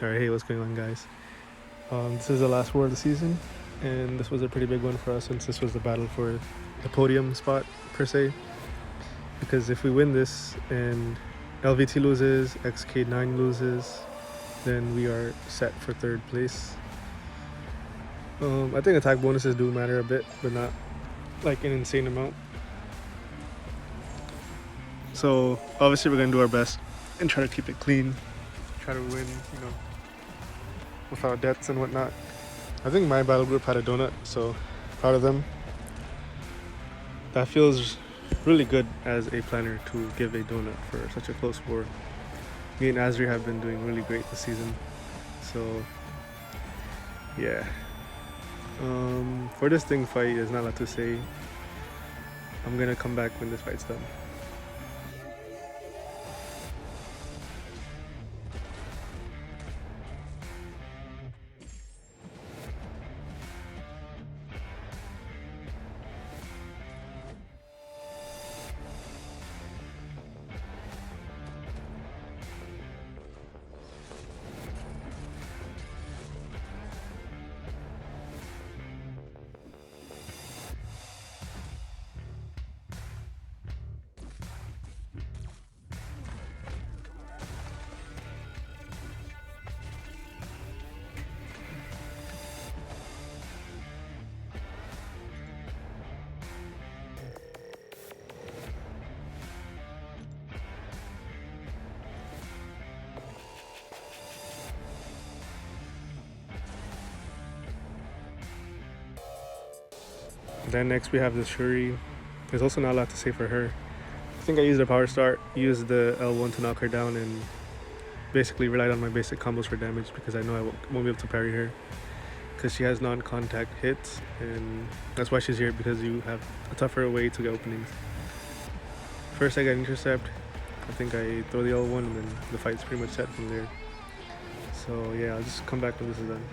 Alright, hey, what's going on, guys? This is the last war of the season, and this was a pretty big one for us since this was the battle for the podium spot, per se. Because if we win this and LVT loses, XK9 loses, then we are set for third place. I think attack bonuses do matter a bit, but not like an insane amount. So obviously we're gonna do our best and try to keep it clean, try to win, without deaths and whatnot. I think my battle group had a donut, so proud of them. That feels really good as a planner to give a donut for such a close war. Me and Azri have been doing really great this season, so yeah. For this thing fight, there's not a lot to say. I'm gonna come back when this fight's done. Then next we have the Shuri. There's also not a lot to say for her. I think I used a power start, used the L1 to knock her down, and basically relied on my basic combos for damage because I know I won't be able to parry her because she has non-contact hits, and that's why she's here, because you have a tougher way to get openings. First I get intercept, I think I throw the L1 and then the fight's pretty much set from there. So yeah, I'll just come back when this is done.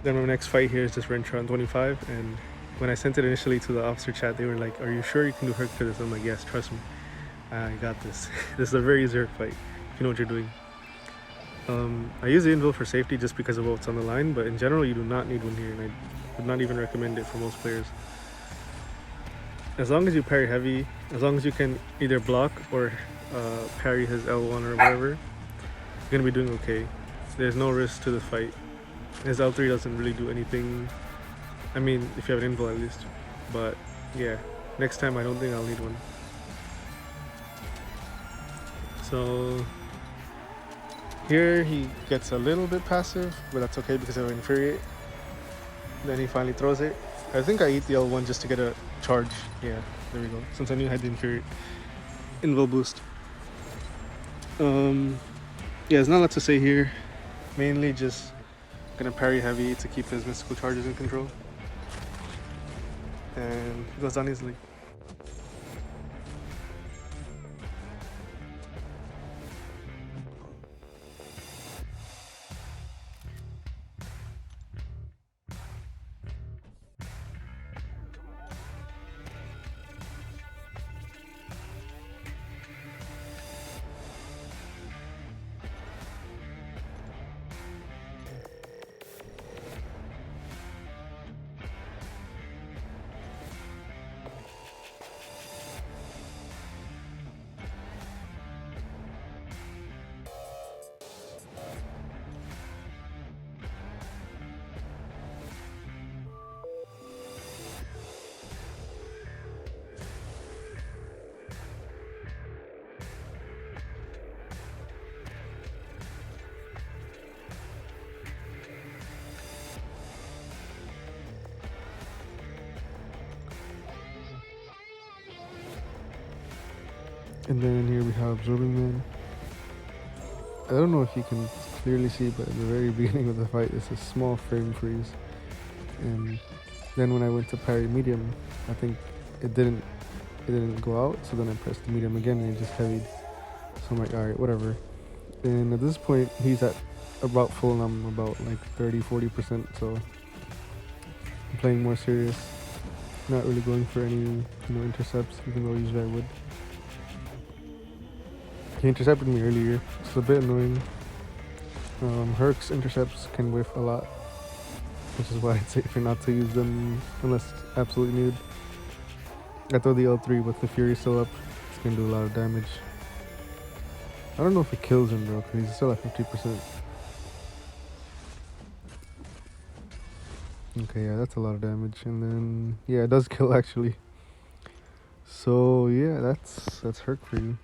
Then my next fight here is just Rintrah on 25, and when I sent it initially to the officer chat, they were like, "Are you sure you can do her for this?" I'm like, "Yes, trust me, I got this." This is a very easy fight if you know what you're doing. I use the invul for safety just because of what's on the line, but in general you do not need one here, and I would not even recommend it for most players. As long as you parry heavy, as long as you can either block or parry his L1 or whatever, you're gonna be doing okay. There's no risk to the fight. His L3 doesn't really do anything. I mean, if you have an invul at least. But yeah, next time I don't think I'll need one. So here he gets a little bit passive, but that's okay because I have Infuriate. Then he finally throws it. I think I eat the L1 just to get a charge. Yeah, there we go. Since I knew I had the Infuriate. Invul boost. Yeah, there's not a lot to say here. Mainly just gonna parry heavy to keep his mystical charges in control. And it goes down easily. And then here we have Absorbing Man. I don't know if you can clearly see, but in the very beginning of the fight, it's a small frame freeze. And then when I went to parry medium, I think it didn't go out. So then I pressed the medium again and it just heavied. So I'm like, alright, whatever. And at this point, he's at about full and I'm about like 30-40%. So I'm playing more serious. Not really going for any intercepts, even though usually I would. He intercepted me earlier. It's a bit annoying. Herc's intercepts can whiff a lot, which is why I'd say for not to use them unless absolutely needed. I throw the L3 with the Fury still up. It's gonna do a lot of damage. I don't know if it kills him though, because he's still at 50%. Okay, yeah, that's a lot of damage. And then, yeah, it does kill actually. So yeah, that's Herc for you.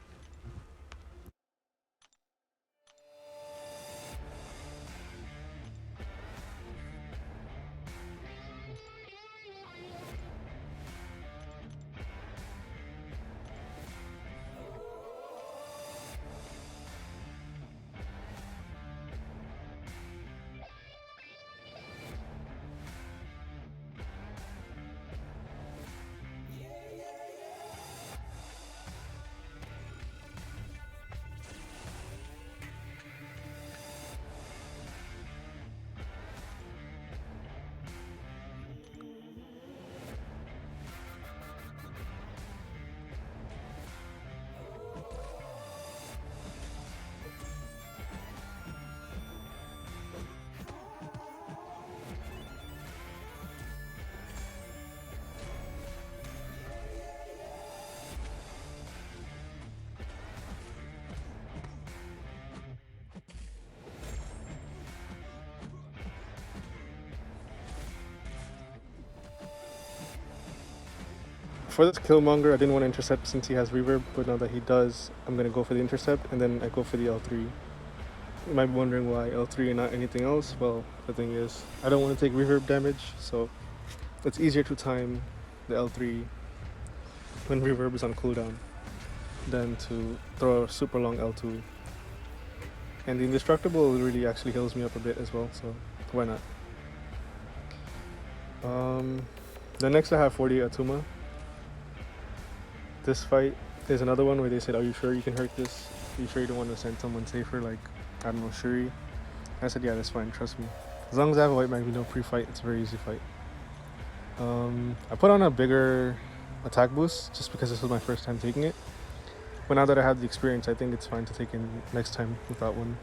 For this Killmonger, I didn't want to intercept since he has reverb, but now that he does, I'm going to go for the intercept, and then I go for the L3. You might be wondering why L3 and not anything else. Well, the thing is, I don't want to take reverb damage, so it's easier to time the L3 when reverb is on cooldown than to throw a super long L2. And the Indestructible really actually heals me up a bit as well, so why not? Then next I have 40 Attuma. This fight is another one where they said, are you sure you can hurt this? Are you sure you don't want to send someone safer, like, I don't know, Shuri? I said, yeah, that's fine, trust me. As long as I have a white Magneto pre-fight, it's a very easy fight. I put on a bigger attack boost just because this was my first time taking it. But now that I have the experience, I think it's fine to take in next time without one.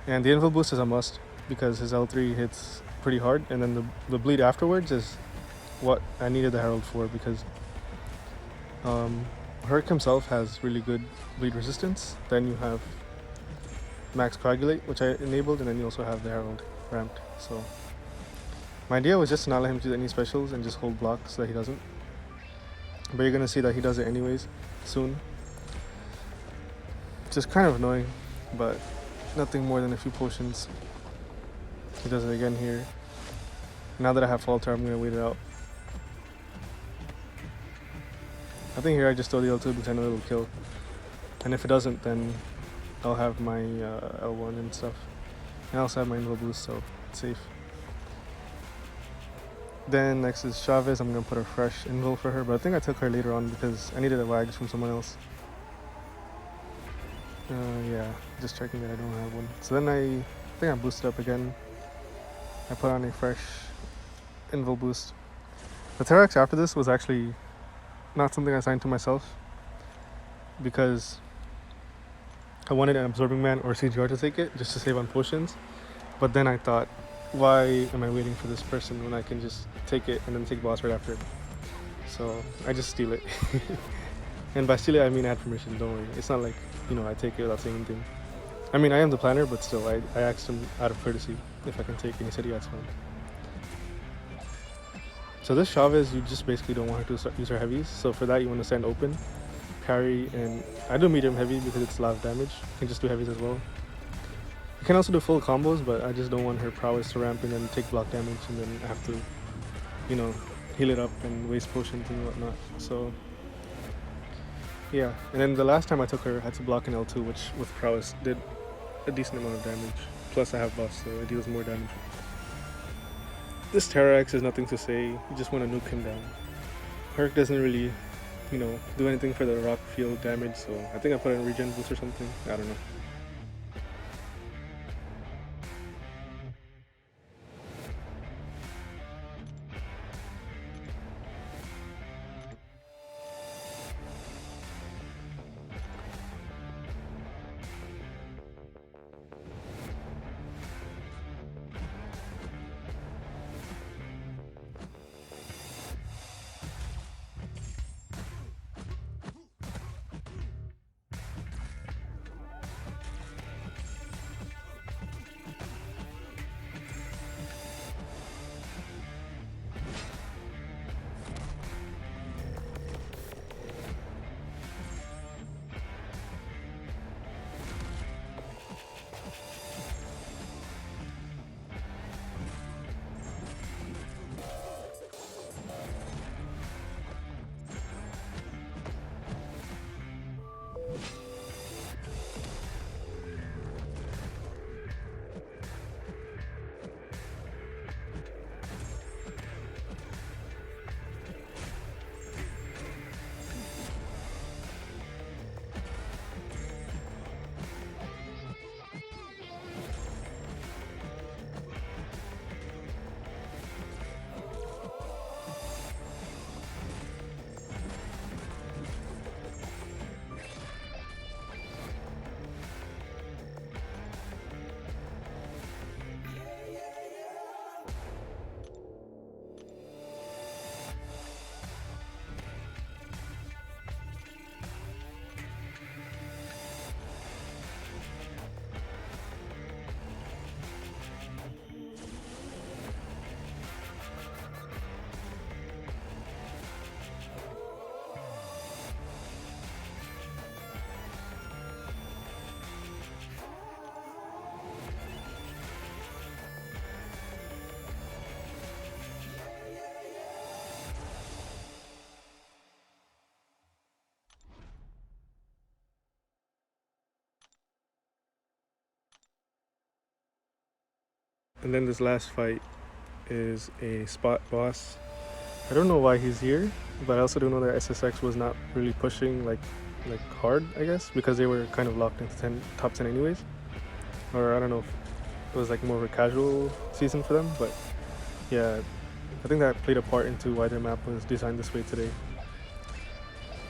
And the Invul boost is a must because his L3 hits pretty hard, and then the bleed afterwards is what I needed the Herald for, because Herc himself has really good bleed resistance. Then you have Max Coagulate, which I enabled, and then you also have the Herald ramped. So my idea was just to not let him do any specials and just hold block so that he doesn't. But you're gonna see that he does it anyways soon. Just kind of annoying, but nothing more than a few potions. He does it again here. Now that I have Falter, I'm gonna wait it out. I think here I just throw the L2 because I know it'll kill. And if it doesn't, then I'll have my L1 and stuff. And I also have my Invul boost, so it's safe. Then next is Chavez. I'm going to put a fresh Invul for her, but I think I took her later on because I needed a Wags from someone else. Yeah, just checking that I don't have one. So then I think I boosted up again. I put on a fresh Invul boost. The Terrax after this was actually not something I assigned to myself because I wanted an Absorbing Man or CGR to take it just to save on potions. But then I thought, why am I waiting for this person when I can just take it and then take boss right after? So I just steal it. And by steal it, I mean I had permission, don't worry. It's not like, I take it without saying anything. I mean, I am the planner, but still, I asked him out of courtesy if I can take it, and he said, yeah, it's fine. So this Chavez, you just basically don't want her to use her heavies. So for that, you want to stand open, parry, and I do medium heavy because it's a lot of damage. You can just do heavies as well. You can also do full combos, but I just don't want her prowess to ramp and then take block damage and then have to, heal it up and waste potions and whatnot. So Yeah, and then the last time I took her, I had to block an L2, which with prowess did a decent amount of damage. Plus I have buffs, so it deals more damage. This Terrax is nothing to say. You just want to nuke him down. Herc doesn't really, do anything for the rock field damage, so I think I put in regen boost or something. I don't know. And then this last fight is a spot boss. I don't know why he's here, but I also don't know that SSX was not really pushing like hard, I guess, because they were kind of locked into top 10 anyways. Or I don't know if it was like more of a casual season for them, but yeah, I think that played a part into why their map was designed this way today.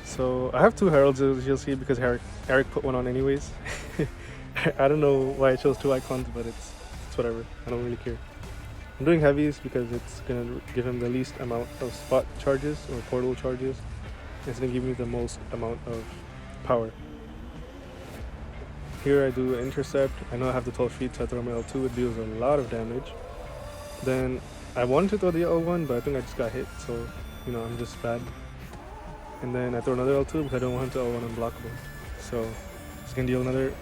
So I have two heralds, as you'll see, because Eric put one on anyways. I don't know why I chose two icons, but it's whatever. I don't really care. I'm doing heavies because it's gonna give him the least amount of spot charges or portal charges. It's gonna give me the most amount of power. Here I do intercept. I know I have the 12 feet, so I throw my L2. It deals a lot of damage. Then I wanted to throw the L1, but I think I just got hit, so I'm just bad. And then I throw another L2 because I don't want him to L1 unblockable. So it's gonna deal another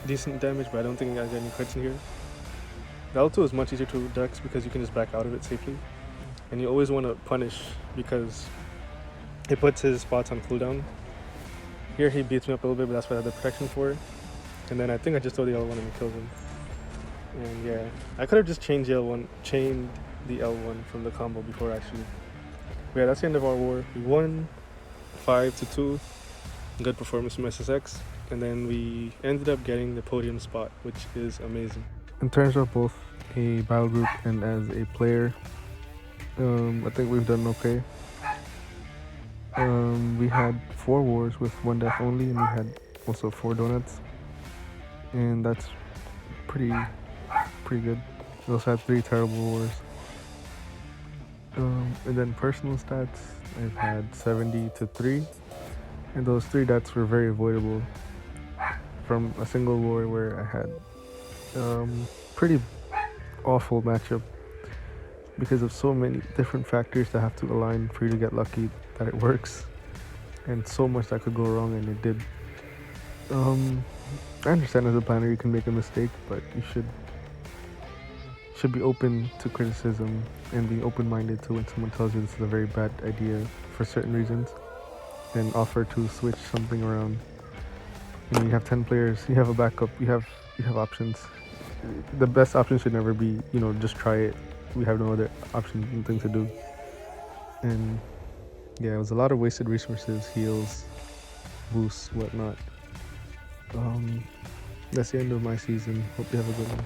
decent damage, but I don't think I got any crits in here. The L2 is much easier to dex because you can just back out of it safely. And you always want to punish because it puts his spots on cooldown. Here he beats me up a little bit, but that's what I have the protection for. And then I think I just throw the L1 and it kills him. And yeah, I could have just chained the L1 from the combo before actually. But yeah, that's the end of our war. We won 5-2. Good performance from SSX. And then we ended up getting the podium spot, which is amazing. In terms of both a battle group and as a player, I think we've done okay. We had 4 wars with 1 death only, and we had also 4 donuts, and that's pretty good. We also had 3 terrible wars. And then personal stats, I've had 70-3, and those 3 deaths were very avoidable from a single war where I had pretty awful matchup because of so many different factors that have to align for you to get lucky that it works, and so much that could go wrong, and it did. I understand as a planner you can make a mistake, but you should be open to criticism and be open-minded to when someone tells you this is a very bad idea for certain reasons. and offer to switch something around. You know, you have 10 players, you have a backup, you have options. The best option should never be, you know, just try it. We have no other option and thing to do. And yeah, it was a lot of wasted resources, heals, boosts, whatnot. That's the end of my season. Hope you have a good one.